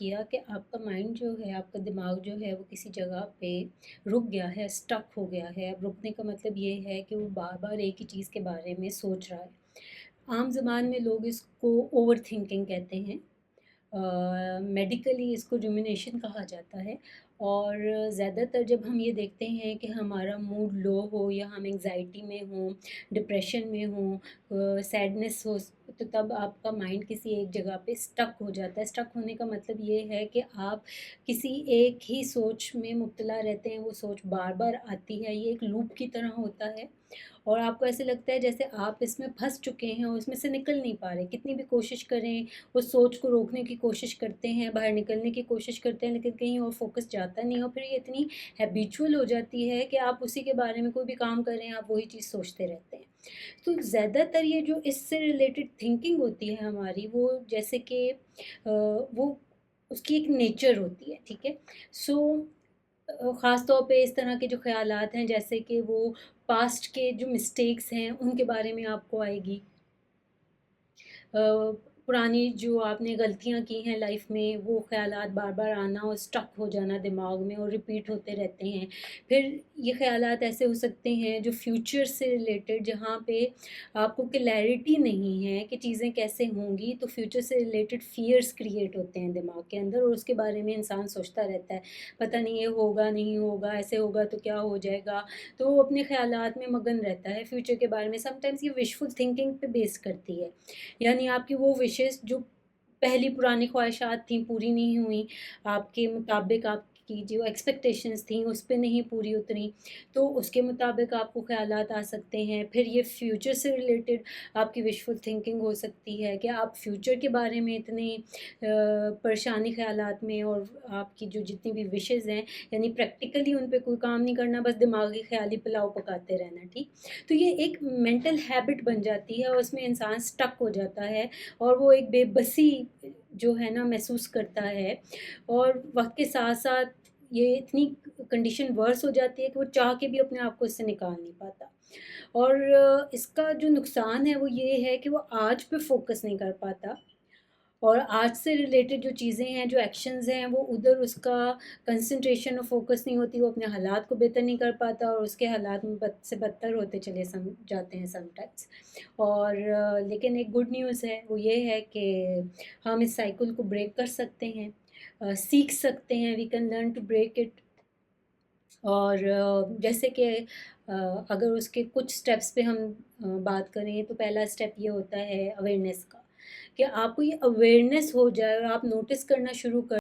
किया कि आपका माइंड जो है, आपका दिमाग जो है वो किसी जगह पे रुक गया है, स्टक हो गया है। अब रुकने का मतलब ये है कि वो बार बार एक ही चीज़ के बारे में सोच रहा है। आम ज़बान में लोग इसको ओवर थिंकिंग कहते हैं। मेडिकली इसको रुमिनेशन कहा जाता है। और ज़्यादातर जब हम ये देखते हैं कि हमारा मूड लो हो या हम एंग्जाइटी में हों, डिप्रेशन में हों, सैडनेस हो, तो तब आपका माइंड किसी एक जगह पे स्टक हो जाता है। स्टक होने का मतलब ये है कि आप किसी एक ही सोच में मुब्तला रहते हैं, वो सोच बार बार आती है, ये एक लूप की तरह होता है। और आपको ऐसे लगता है जैसे आप इसमें फंस चुके हैं और उसमें से निकल नहीं पा रहे। कितनी भी कोशिश करें, उस सोच को रोकने की कोशिश करते हैं, बाहर निकलने की कोशिश करते हैं, लेकिन कहीं और फोकस जाता नहीं। और फिर ये इतनी हैबिचुअल हो जाती है कि आप उसी के बारे में कोई भी काम करें, आप वही चीज़ सोचते रहते हैं। तो ज़्यादातर ये जो इससे रिलेटेड थिंकिंग होती है हमारी, वो जैसे कि वो उसकी एक नेचर होती है, ठीक है। सो ख़ास तौर पे इस तरह के जो ख़यालात हैं, जैसे कि वो पास्ट के जो मिस्टेक्स हैं उनके बारे में आपको आएगी। पुरानी जो आपने गलतियाँ की हैं लाइफ में, वो ख़यालात बार-बार आना और स्टक हो जाना दिमाग में और रिपीट होते रहते हैं। फिर ये ख़यालात ऐसे हो सकते हैं जो फ्यूचर से रिलेटेड, जहाँ पे आपको क्लैरिटी नहीं है कि चीज़ें कैसे होंगी, तो फ्यूचर से रिलेटेड फ़ियर्स क्रिएट होते हैं दिमाग के अंदर और उसके बारे में इंसान सोचता रहता है। पता नहीं ये होगा, नहीं होगा, ऐसे होगा तो क्या हो जाएगा? तो वो अपने ख़यालात में मगन रहता है फ्यूचर के बारे में। समटाइम्स ये विशफुल थिंकिंग पे बेस करती है। यानी आपकी वो विशेज़ जो पहली पुरानी ख्वाहिशात थी, पूरी नहीं हुई, आपके मुताबिक आपकी जो एक्सपेक्टेशंस थी उस पे नहीं पूरी उतरी, तो उसके मुताबिक आपको ख़यालात आ सकते हैं। फिर ये फ्यूचर से रिलेटेड आपकी विशफुल थिंकिंग हो सकती है कि आप फ्यूचर के बारे में इतने परेशानी ख़यालात में, और आपकी जो जितनी भी विशेज़ हैं, यानी प्रैक्टिकली उन पे कोई काम नहीं करना, बस दिमागी ख़याली पुलाव पकाते रहना, ठीक। तो ये एक मेंटल हैबिट बन जाती है और उसमें इंसान स्टक हो जाता है और वो एक बेबसी जो है ना महसूस करता है। और वक्त के साथ साथ ये इतनी कंडीशन वर्स हो जाती है कि वो चाह के भी अपने आप को इससे निकाल नहीं पाता। और इसका जो नुकसान है वो ये है कि वो आज पे फोकस नहीं कर पाता, और आज से रिलेटेड जो चीज़ें हैं, जो एक्शंस हैं, वो उधर उसका कंसंट्रेशन और फोकस नहीं होती, वो अपने हालात को बेहतर नहीं कर पाता और उसके हालात में बद से बदतर होते चले सम जाते हैं समटाइम्स। और लेकिन एक गुड न्यूज़ है, वो ये है कि हम इस साइकिल को ब्रेक कर सकते हैं, सीख सकते हैं, we can learn to break it. और जैसे कि अगर उसके कुछ स्टेप्स पे हम बात करें, तो पहला स्टेप ये होता है अवेयरनेस का, कि आपको ये अवेयरनेस हो जाए और आप नोटिस करना शुरू कर